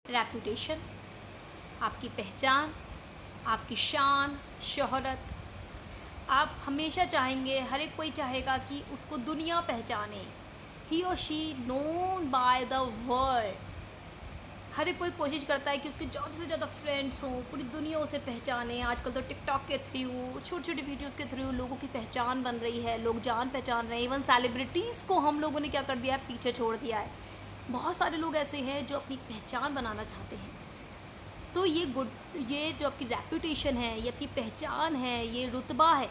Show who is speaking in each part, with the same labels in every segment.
Speaker 1: Reputation, आपकी पहचान, आपकी शान, शोहरत। आप हमेशा चाहेंगे, हर एक कोई चाहेगा कि उसको दुनिया पहचाने, ही और she known by the world. हर एक कोई कोशिश करता है कि उसके ज़्यादा से ज़्यादा फ्रेंड्स हों, पूरी दुनिया उसे पहचाने। आजकल तो टिकटॉक के थ्रू, छोटी छोटी वीडियोस के थ्रू लोगों की पहचान बन रही है, लोग जान पहचान रहे हैं। इवन सेलिब्रिटीज़ को हम लोगों ने क्या कर दिया है, पीछे छोड़ दिया है। बहुत सारे लोग ऐसे हैं जो अपनी पहचान बनाना चाहते हैं। तो ये जो आपकी रेपुटेशन है, ये आपकी पहचान है, ये रुतबा है,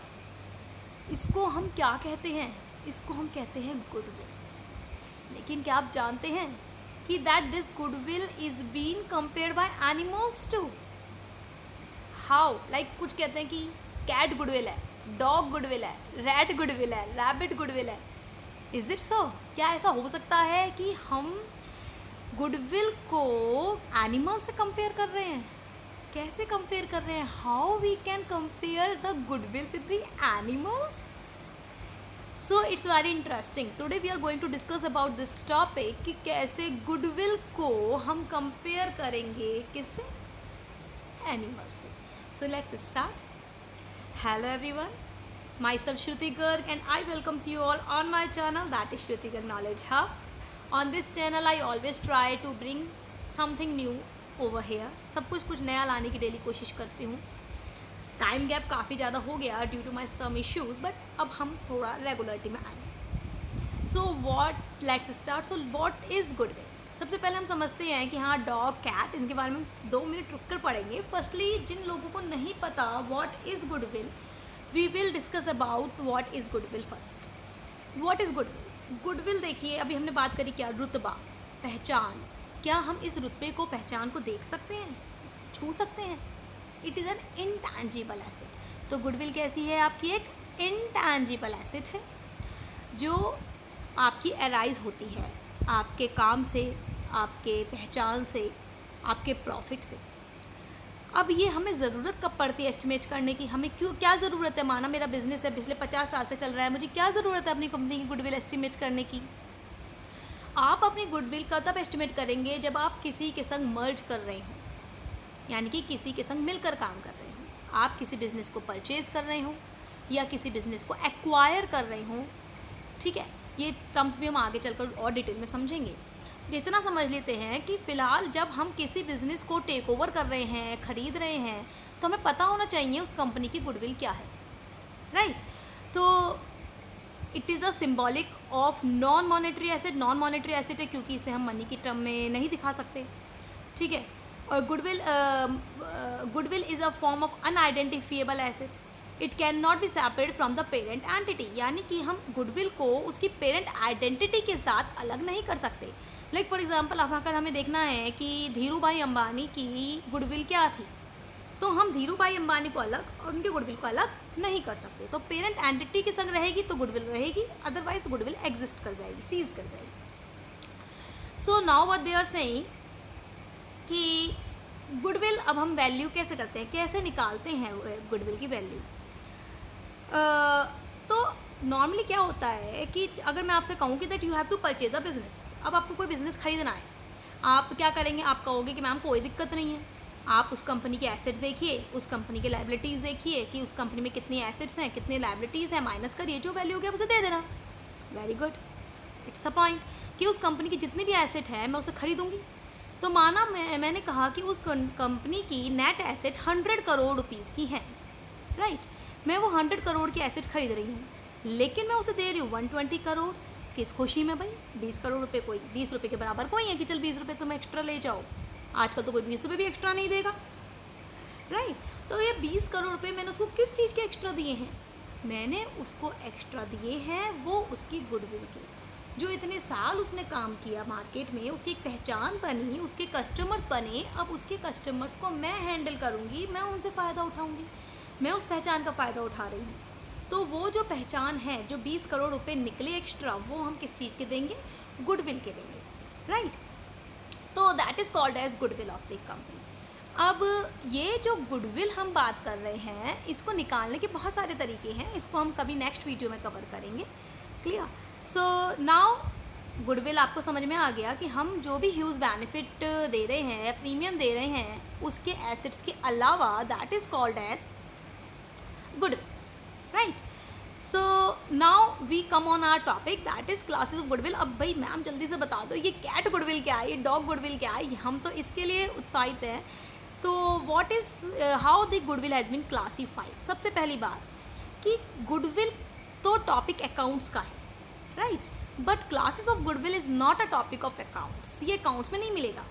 Speaker 1: इसको हम क्या कहते हैं? इसको हम कहते हैं गुडविल। लेकिन क्या आप जानते हैं कि that this goodwill is been compared by animals too? How? Like कुछ कहते हैं कि कैट गुडविल है, डॉग गुडविल है, रैट गुडविल है, रैबिट गुडविल है। Is it so? क्या ऐसा हो सकता है कि हम गुडविल को एनिमल से कंपेयर कर रहे हैं? कैसे कंपेयर कर रहे हैं? How we can compare the goodwill with the animals? So it's very interesting. Today we are going to discuss about this topic कि कैसे गुडविल को हम कंपेयर करेंगे किससे? एनिमल से। सो let's start. Hello everyone, myself Shruti Garg and I welcomes you all on my channel, that is Shruti Garg Knowledge Hub. On this channel I always try to bring something new over here. सब कुछ नया लाने की daily कोशिश करती हूँ। Time gap काफ़ी ज़्यादा हो गया due to my some issues, but अब हम थोड़ा रेगुलरिटी में आए। So let's start. So what is goodwill? सबसे पहले हम समझते हैं कि हाँ, डॉग, कैट, इनके बारे में 2 मिनट रुक कर पढ़ेंगे। फर्स्टली, जिन लोगों को नहीं पता what is goodwill, we will discuss about what is goodwill first. What is goodwill? Goodwill देखिए, अभी हमने बात करी क्या, रुतबा, पहचान। क्या हम इस रुतबे को, पहचान को देख सकते हैं, छू सकते हैं? It is an intangible asset. तो गुडविल कैसी है? आपकी एक इंटैंजिबल एसेट है जो आपकी अराइज होती है आपके काम से, आपके पहचान से, आपके प्रॉफिट से। अब ये हमें ज़रूरत कब पड़ती है एस्टिमेट करने की? हमें क्या ज़रूरत है? माना मेरा बिजनेस है, पिछले 50 साल से चल रहा है, मुझे क्या ज़रूरत है अपनी कंपनी की गुडविल एस्टिमेट करने की? आप अपनी गुडविल का तब एस्टिमेट करेंगे जब आप किसी के संग मर्ज कर रहे हो, यानी कि किसी के संग मिलकर काम कर रहे हो। आप किसी बिज़नेस को परचेज़ कर रहे हो या किसी बिज़नेस को एक्वायर कर रहे हो। ठीक है, ये टर्म्स भी हम आगे चलकर और डिटेल में समझेंगे। इतना समझ लेते हैं कि फ़िलहाल जब हम किसी बिज़नेस को टेक ओवर कर रहे हैं, ख़रीद रहे हैं, तो हमें पता होना चाहिए उस कंपनी की गुडविल क्या है, राइट? तो it is a symbolic of non monetary asset. Non monetary asset है क्योंकि इसे हम मनी की टर्म में नहीं दिखा सकते। ठीक है, और goodwill is a form of unidentifiable asset. It can not be separate from the parent entity, यानी कि हम गुडविल को उसकी पेरेंट आइडेंटिटी के साथ अलग नहीं कर सकते। लाइक फॉर एग्जांपल, अब अगर हमें देखना है कि धीरू भाई अंबानी की गुडविल क्या थी, तो हम धीरू भाई अंबानी को अलग और उनके गुडविल को अलग नहीं कर सकते। तो पेरेंट एंटिटी के संग रहेगी तो गुडविल रहेगी, अदरवाइज गुडविल एग्जिस्ट कर जाएगी, सीज कर जाएगी। So now what they are saying कि गुडविल, अब हम वैल्यू कैसे करते हैं, कैसे निकालते हैं गुडविल की वैल्यू? तो नॉर्मली क्या होता है कि अगर मैं आपसे कहूँ कि that you have to purchase a business, अब आपको कोई बिज़नेस खरीदना है, आप क्या करेंगे? आप कहोगे कि मैम कोई दिक्कत नहीं है, आप उस कंपनी के एसेट देखिए, उस कंपनी के लाइबिलिटीज़ देखिए कि उस कंपनी में कितनी एसेट्स हैं, कितनी लाइबिलिटीज़ हैं, माइनस करिए, जो वैल्यू होगी उसे दे देना। Very good, it's a point कि उस कंपनी की जितनी भी एसेट है मैं उसे खरीदूँगी। तो माना मैंने कहा कि उस कंपनी की नेट एसेट 100 करोड़ रुपीज़ की है, राइट? मैं वो 100 करोड़ की एसेट खरीद रही हूँ, लेकिन मैं उसे दे रही हूँ 120 करोड़। किस खुशी में भाई? 20 करोड़ रुपये, कोई 20 रुपये के बराबर कोई है कि चल 20 रुपये तुम एक्स्ट्रा ले जाओ। आजकल तो कोई 20 रुपये भी एक्स्ट्रा नहीं देगा, राइट? तो ये 20 करोड़ रुपये मैंने उसको किस चीज़ के एक्स्ट्रा दिए हैं? मैंने उसको एक्स्ट्रा दिए हैं वो उसकी गुडविल की। जो इतने साल उसने काम किया मार्केट में, उसकी एक पहचान बनी, उसके कस्टमर्स बने, अब उसके कस्टमर्स को मैं हैंडल करूँगी, मैं उनसे फ़ायदा उठाऊँगी, मैं उस पहचान का फ़ायदा उठा रही हूँ। तो वो जो पहचान है, जो 20 करोड़ रुपए निकले एक्स्ट्रा, वो हम किस चीज़ के देंगे? गुडविल के देंगे, राइट? तो that is called as goodwill of the company. अब ये जो गुडविल हम बात कर रहे हैं, इसको निकालने के बहुत सारे तरीके हैं, इसको हम कभी नेक्स्ट वीडियो में कवर करेंगे, क्लियर? सो नाउ गुडविल आपको समझ में आ गया कि हम जो भी ह्यूज बेनिफिट दे रहे हैं, प्रीमियम दे रहे हैं, उसके एसेट्स के अलावा that is called as goodwill, right. So now we come on our topic that is classes of goodwill. अब भाई मैम जल्दी से बता दो ये कैट गुडविल क्या है, ये डॉग गुडविल क्या है, हम तो इसके लिए उत्साहित हैं। तो what is how the goodwill has been classified. सबसे पहली बात कि गुडविल तो टॉपिक अकाउंट्स का है, right, but classes of goodwill is not a topic of accounts. ये अकाउंट्स में नहीं मिलेगा।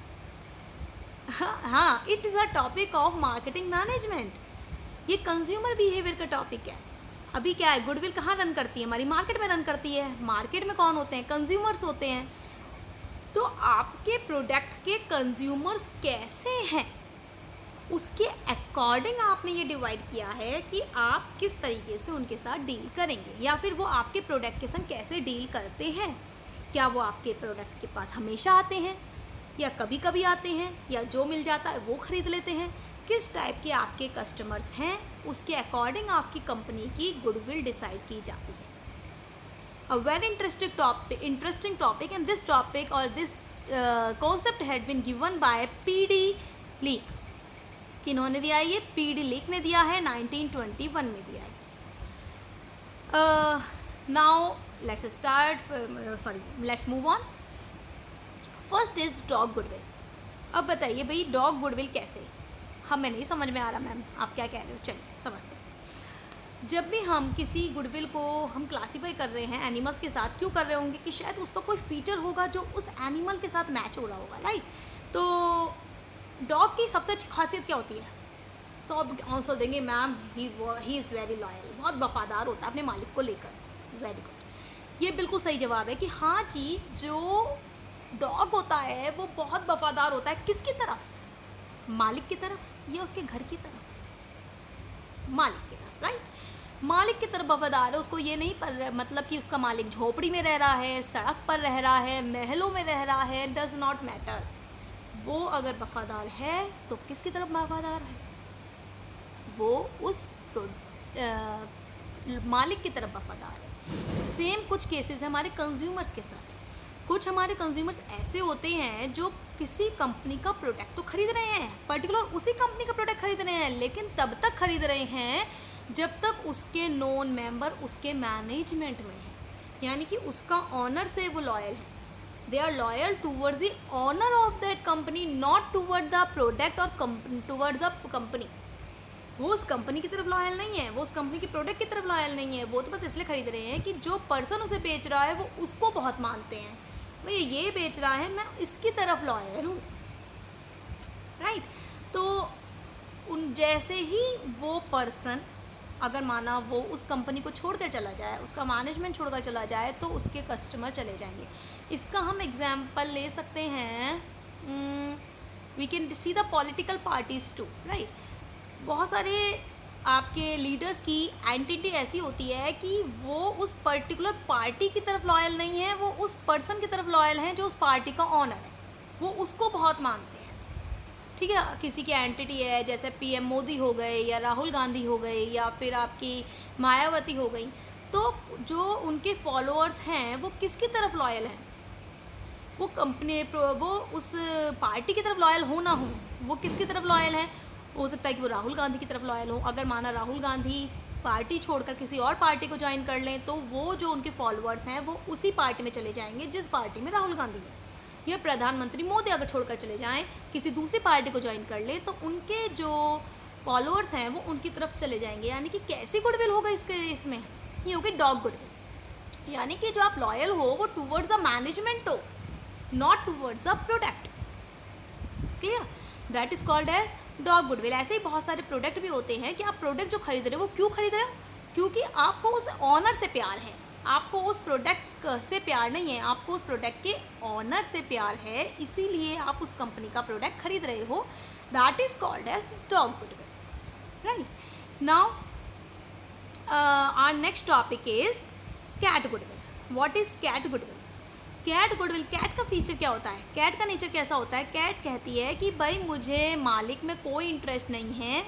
Speaker 1: हाँ, it is a topic of marketing management. ये कंज्यूमर बिहेवियर का टॉपिक है। अभी क्या है, गुडविल कहाँ रन करती है, हमारी मार्केट में रन करती है। मार्केट में कौन होते हैं, कंज्यूमर्स होते हैं। तो आपके प्रोडक्ट के कंज्यूमर्स कैसे हैं, उसके अकॉर्डिंग आपने ये डिवाइड किया है कि आप किस तरीके से उनके साथ डील करेंगे, या फिर वो आपके प्रोडक्ट के संग कैसे डील करते हैं। क्या वो आपके प्रोडक्ट के पास हमेशा आते हैं, या कभी कभी आते हैं, या जो मिल जाता है वो ख़रीद लेते हैं। किस टाइप के आपके कस्टमर्स हैं, उसके अकॉर्डिंग आपकी कंपनी की गुडविल डिसाइड की जाती है। A very interesting topic, and this topic or this concept had been given by P.D. Leak. किन्होंने दिया है ये, P.D. Leak ने दिया है, 1921 में दिया है। Now let's move on. First is dog goodwill. अब बताइए भाई डॉग गुडविल कैसे, हमें नहीं समझ में आ रहा मैम आप क्या कह रहे हो। चलिए समझते हैं। जब भी हम किसी गुडविल को हम क्लासीफाई कर रहे हैं एनिमल्स के साथ, क्यों कर रहे होंगे कि शायद उसका कोई फीचर होगा जो उस एनिमल के साथ मैच हो रहा होगा, राइट। तो डॉग की सबसे अच्छी खासियत क्या होती है, सब आंसर देंगे ma'am he is very loyal, बहुत वफादार होता है अपने मालिक को लेकर। वेरी गुड, ये बिल्कुल सही जवाब है कि हाँ जी, जो डॉग होता है वो बहुत वफादार होता है। किसकी तरफ, मालिक की तरफ या उसके घर की तरफ, मालिक की तरफ, राइट। मालिक की तरफ वफादार है। उसको ये नहीं मतलब कि उसका मालिक झोपड़ी में रह रहा है, सड़क पर रह रहा है, महलों में रह रहा है, डज नॉट मैटर। वो अगर वफादार है तो किसकी तरफ वफादार है, वो उस मालिक की तरफ वफादार है। सेम कुछ केसेस है हमारे कंज्यूमर्स के साथ। कुछ हमारे कंज्यूमर्स ऐसे होते हैं जो किसी कंपनी का प्रोडक्ट तो खरीद रहे हैं, पर्टिकुलर उसी कंपनी का प्रोडक्ट खरीद रहे हैं, लेकिन तब तक खरीद रहे हैं जब तक उसके नॉन मेंबर उसके मैनेजमेंट में है, यानी कि उसका ऑनर से वो लॉयल है। They are loyal towards the owner of that company, not toward the product और टूवर्ड द कंपनी। वो उस कंपनी की तरफ लॉयल नहीं है, वो उस कंपनी के प्रोडक्ट की तरफ लॉयल नहीं है। वो तो बस इसलिए खरीद रहे हैं कि जो पर्सन उसे बेच रहा है वो उसको बहुत मानते हैं, भाई ये बेच रहा है मैं इसकी तरफ लॉयल हूँ, राइट। तो उन जैसे ही वो पर्सन अगर माना वो उस कंपनी को छोड़कर चला जाए, उसका मैनेजमेंट छोड़कर चला जाए, तो उसके कस्टमर चले जाएंगे। इसका हम एग्जाम्पल ले सकते हैं, we can see the political parties too, right. बहुत सारे आपके लीडर्स की आइडेंटिटी ऐसी होती है कि वो उस पर्टिकुलर पार्टी की तरफ लॉयल नहीं है, वो उस पर्सन की तरफ लॉयल हैं जो उस पार्टी का ऑनर है, वो उसको बहुत मानते हैं, ठीक है। किसी की आइडेंटिटी है, जैसे पीएम मोदी हो गए, या राहुल गांधी हो गए, या फिर आपकी मायावती हो गई, तो जो उनके फॉलोअर्स हैं वो किसकी तरफ लॉयल हैं, वो कंपनी वो उस पार्टी की तरफ लॉयल हो ना हो, वो किसकी तरफ लॉयल है। हो सकता है कि वो राहुल गांधी की तरफ लॉयल हो। अगर माना राहुल गांधी पार्टी छोड़कर किसी और पार्टी को ज्वाइन कर लें, तो वो जो उनके फॉलोअर्स हैं वो उसी पार्टी में चले जाएंगे जिस पार्टी में राहुल गांधी है। या प्रधानमंत्री मोदी अगर छोड़कर चले जाएं, किसी दूसरी पार्टी को ज्वाइन कर ले, तो उनके जो फॉलोअर्स हैं वो उनकी तरफ चले जाएंगे। यानी कि कैसी गुडविल होगा इसमें, ये होगी डॉग गुडविल। यानी कि जो आप लॉयल हो वो टूवर्ड्स द मैनेजमेंट हो, not towards the product. Clear, that is called as dog goodwill. ऐसे ही बहुत सारे प्रोडक्ट भी होते हैं कि आप प्रोडक्ट जो खरीद रहे हो वो क्यों खरीद रहे हो, क्योंकि आपको उस ऑनर से प्यार है, आपको उस प्रोडक्ट से प्यार नहीं है, आपको उस प्रोडक्ट के ऑनर से प्यार है, इसीलिए आप उस कंपनी का प्रोडक्ट खरीद रहे हो। That is called as dog goodwill, right. Now our next topic is cat goodwill. What is cat goodwill? Cat goodwill, cat का फीचर क्या होता है, कैट का नेचर कैसा होता है। कैट कहती है कि भाई मुझे मालिक में कोई इंटरेस्ट नहीं है,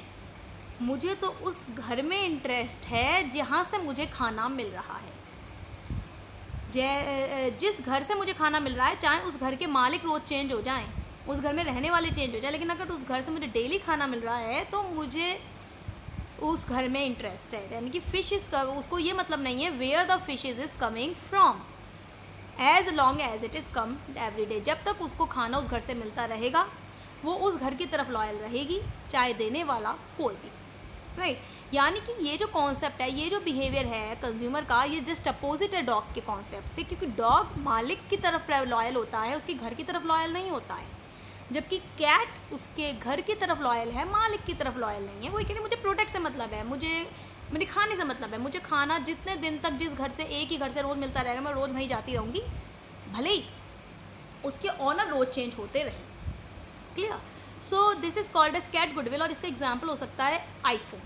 Speaker 1: मुझे तो उस घर में इंटरेस्ट है जहाँ से मुझे खाना मिल रहा है। जिस घर से मुझे खाना मिल रहा है, चाहे उस घर के मालिक रोज़ चेंज हो जाएं, उस घर में रहने वाले चेंज हो जाए, लेकिन अगर उस घर से मुझे डेली खाना मिल रहा है तो मुझे उस घर में इंटरेस्ट है। यानी कि फिश इज़, उसको ये मतलब नहीं है where the fish is coming from, as long as it is come every day. जब तक उसको खाना उस घर से मिलता रहेगा वो उस घर की तरफ लॉयल रहेगी, चाहे देने वाला कोई भी, राइट। यानी कि ये जो कॉन्सेप्ट है, ये जो बिहेवियर है कंज्यूमर का, ये जस्ट अपोजिट है डॉग के कॉन्सेप्ट से, क्योंकि डॉग मालिक की तरफ लॉयल होता है, उसके घर की तरफ लॉयल नहीं होता है, जबकि कैट उसके घर की तरफ लॉयल है, मालिक की तरफ लॉयल नहीं है। वो कह रही मुझे प्रोडक्ट से मतलब है, मुझे मेरे खाने से मतलब है, मुझे खाना जितने दिन तक जिस घर से, एक ही घर से रोज़ मिलता रहेगा, मैं रोज़ वहीं जाती रहूँगी, भले ही उसके ऑनर रोज़ चेंज होते रहे। Clear? So this is called as cat goodwill. और इसका एग्जाम्पल हो सकता है आईफोन।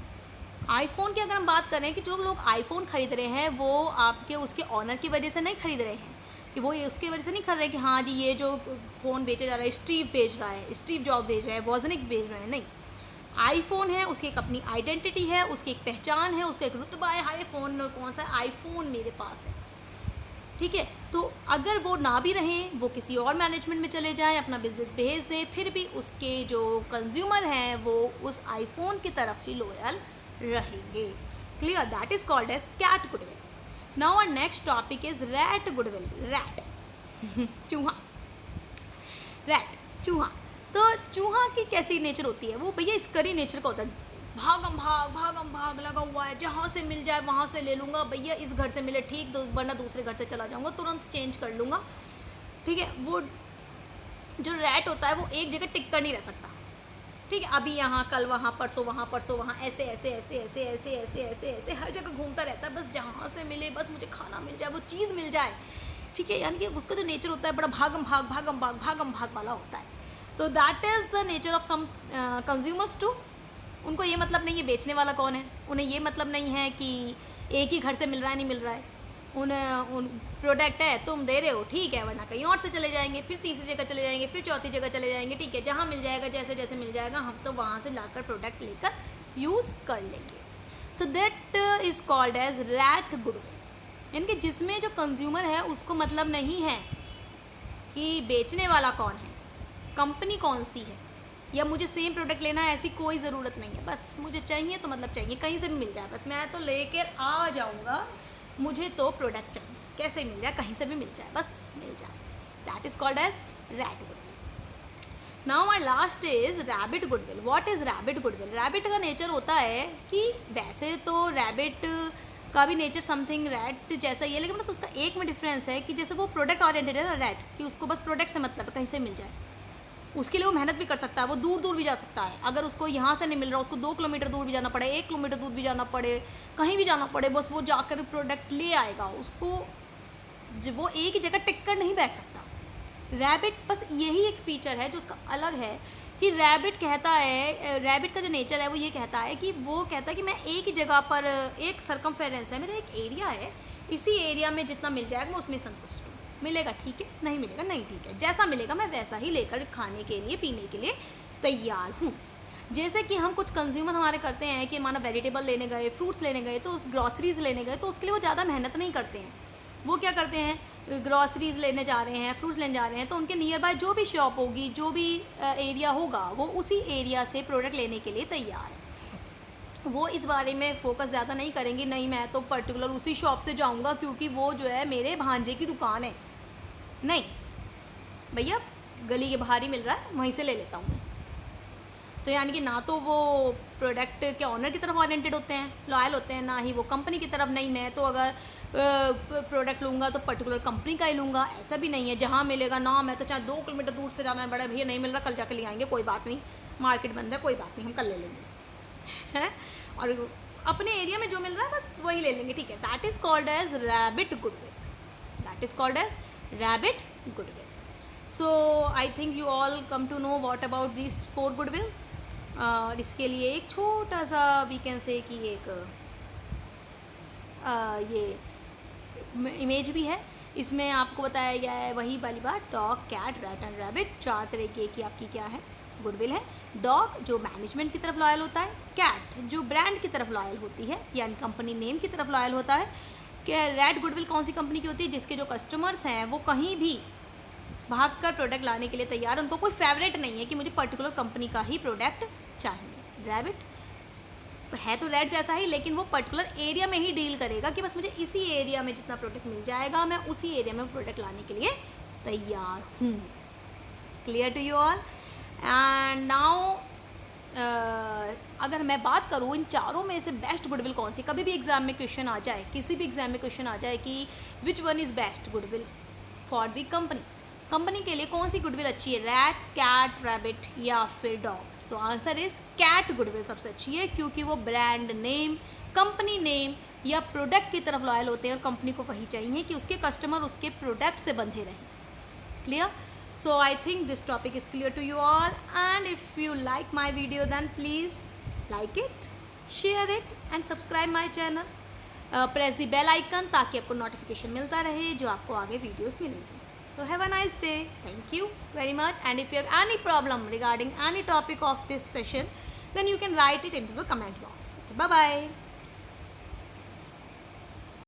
Speaker 1: आईफोन की अगर हम बात करें कि जो लोग आईफोन ख़रीद रहे हैं वो आपके उसके ऑनर की वजह से नहीं खरीद रहे हैं, कि वो ये उसकी वजह से नहीं खरीद रहे कि हाँ जी ये जो फ़ोन बेचा जा रहा है स्टीव बेच रहा है, स्टीव जॉब बेच रहा है, वॉजनिक बेच रहे हैं, नहीं। आईफोन है, उसकी एक अपनी आइडेंटिटी है, उसकी एक पहचान है, उसका एक रुतबा है, हाय फ़ोन कौन सा आईफोन मेरे पास है, ठीक है। तो अगर वो ना भी रहें, वो किसी और मैनेजमेंट में चले जाएं, अपना बिजनेस भेज दें, फिर भी उसके जो कंज्यूमर हैं वो उस आईफोन की तरफ ही लॉयल रहेंगे। Clear? That is called as cat goodwill. Now our next topic is rat goodwill. Rat चूहा, रैट चूहा। तो चूहा की कैसी नेचर होती है? वो भैया स्करी नेचर का होता है, भागम भाग लगा हुआ है, जहाँ से मिल जाए वहाँ से ले लूँगा, भैया इस घर से मिले ठीक, वरना दूसरे घर से चला जाऊँगा, तुरंत चेंज कर लूँगा, ठीक है। वो जो रैट होता है वो एक जगह टिक कर नहीं रह सकता, ठीक है। अभी यहाँ, कल वहाँ, परसों वहाँ, ऐसे ऐसे ऐसे ऐसे ऐसे ऐसे ऐसे ऐसे हर जगह घूमता रहता है, बस जहाँ से मिले, बस मुझे खाना मिल जाए, वो चीज़ मिल जाए, ठीक है। यानी कि उसका जो नेचर होता है बड़ा भागम भाग वाला होता है। तो that is the nature of some consumers too. उनको ये मतलब नहीं है बेचने वाला कौन है, उन्हें ये मतलब नहीं है कि एक ही घर से मिल रहा है, नहीं मिल रहा है, उन प्रोडक्ट है तुम दे रहे हो, ठीक है, वरना कहीं और से चले जाएंगे, फिर तीसरी जगह चले जाएंगे, फिर चौथी जगह चले जाएंगे, ठीक है, जहाँ मिल जाएगा, जैसे जैसे मिल जाएगा, हम तो वहाँ से लाकर प्रोडक्ट लेकर यूज़ कर लेंगे। So that is called as rat goodwill. यानी कि जिसमें जो कंज्यूमर है उसको मतलब नहीं है कि बेचने वाला कौन है, कंपनी कौन सी है, या मुझे सेम प्रोडक्ट लेना है, ऐसी कोई ज़रूरत नहीं है, बस मुझे चाहिए तो मतलब चाहिए, कहीं से भी मिल जाए, बस मैं तो लेकर आ जाऊँगा, मुझे तो प्रोडक्ट चाहिए, कैसे मिल जाए, कहीं से भी मिल जाए, बस मिल जाए। That is called as rat goodwill. Now our last is rabbit goodwill. What is rabbit goodwill? Rabbit का नेचर होता है कि वैसे तो रैबिट का भी नेचर समथिंग रैट जैसा ही है, लेकिन बस उसका एक में डिफरेंस है कि जैसे वो प्रोडक्ट ओरिएंटेड है ना रैट, कि उसको बस प्रोडक्ट से मतलब है, कहीं से मिल जाए, उसके लिए वो मेहनत भी कर सकता है, वो दूर दूर भी जा सकता है। अगर उसको यहाँ से नहीं मिल रहा, उसको 2 किलोमीटर दूर भी जाना पड़े, 1 किलोमीटर दूर भी जाना पड़े, कहीं भी जाना पड़े, बस वो जाकर प्रोडक्ट ले आएगा। उसको वो एक ही जगह टिक कर नहीं बैठ सकता। रैबिट बस यही एक फीचर है जो उसका अलग है कि रैबिट कहता है, रैबिट का जो नेचर है वो ये कहता है कि वो कहता है कि मैं एक ही जगह पर, एक सरकमफेरेंस है, मेरा एक एरिया है, इसी एरिया में जितना मिल जाएगा मैं उसमें संतुष्ट हूँ, मिलेगा ठीक है, नहीं मिलेगा नहीं ठीक है, जैसा मिलेगा मैं वैसा ही लेकर खाने के लिए, पीने के लिए तैयार हूँ। जैसे कि हम कुछ कंज्यूमर हमारे करते हैं कि माना वेजिटेबल लेने गए, फ्रूट्स लेने गए, तो उस ग्रॉसरीज लेने गए, तो उसके लिए वो ज़्यादा मेहनत नहीं करते हैं। वो क्या करते हैं, ग्रॉसरीज लेने जा रहे हैं, फ्रूट्स लेने जा रहे हैं, तो उनके नियर बाय जो भी शॉप होगी, जो भी एरिया होगा, वो उसी एरिया से प्रोडक्ट लेने के लिए तैयार है। वो इस बारे में फोकस ज़्यादा नहीं करेंगे, नहीं मैं तो पर्टिकुलर उसी शॉप से जाऊंगा क्योंकि वो जो है मेरे भांजे की दुकान है, नहीं भैया गली के बाहर ही मिल रहा है, वहीं से ले लेता हूँ। तो यानी कि ना तो वो प्रोडक्ट के ऑनर की तरफ ओरिएंटेड होते हैं, लॉयल होते हैं, ना ही वो कंपनी की तरफ, नहीं मैं तो अगर प्रोडक्ट लूँगा तो पर्टिकुलर कंपनी का ही लूँगा, ऐसा भी नहीं है जहाँ मिलेगा ना, मैं तो चाहे 2 किलोमीटर दूर से जाना है, बड़ा भैया नहीं मिल रहा, कल जाकर ले आएंगे, कोई बात नहीं, मार्केट बंद है, कोई बात नहीं, हम कल ले लेंगे है, और अपने एरिया में जो मिल रहा है बस वही ले लेंगे, ठीक है। That is called as rabbit goodwill, that is called as rabbit goodwill. So I think you all come to know what about these 4 goodwills. और इसके लिए एक छोटा सा वी कैन से कि एक ये इमेज भी है, इसमें आपको बताया गया है वही वाली बात, dog, cat, rat and rabbit, 4 तरीके की आपकी क्या है गुडविल है। डॉग जो मैनेजमेंट की तरफ लॉयल होता है, कैट जो ब्रांड की तरफ लॉयल होती है यानी कंपनी नेम की तरफ लॉयल होता है, क्या रेड गुडविल कौन सी कंपनी की होती है? जिसके जो कस्टमर्स हैं वो कहीं भी भागकर प्रोडक्ट लाने के लिए तैयार, उनको कोई फेवरेट नहीं है कि मुझे पर्टिकुलर कंपनी का ही प्रोडक्ट चाहिए। रैबिट है तो रेड जैसा ही, लेकिन वो पर्टिकुलर एरिया में ही डील करेगा कि बस मुझे इसी एरिया में जितना प्रोडक्ट मिल जाएगा मैं उसी एरिया में प्रोडक्ट लाने के लिए तैयार हूँ। Clear to you all? And now अगर मैं बात करूँ इन चारों में से बेस्ट गुडविल कौन सी, कभी भी एग्जाम में क्वेश्चन आ जाए, किसी भी एग्जाम में क्वेश्चन आ जाए कि which one is best goodwill for the company, company के लिए कौन सी गुडविल अच्छी है, रैट, कैट, रैबिट या फिर डॉग? तो आंसर इज कैट गुडविल सबसे अच्छी है, क्योंकि वो ब्रांड नेम, कंपनी नेम या प्रोडक्ट की तरफ लॉयल होते हैं और कंपनी को वही चाहिए कि उसके कस्टमर उसके प्रोडक्ट से बंधे रहें। Clear? So I think this topic is clear to you all, and if you like my video then please like it, share it and subscribe my channel. Press the bell icon ताकि आपको notification मिलता रहे जो आपको आगे videos मिलेंगी. So have a nice day. Thank you very much, and if you have any problem regarding any topic of this session then you can write it into the comment box. Okay, bye bye.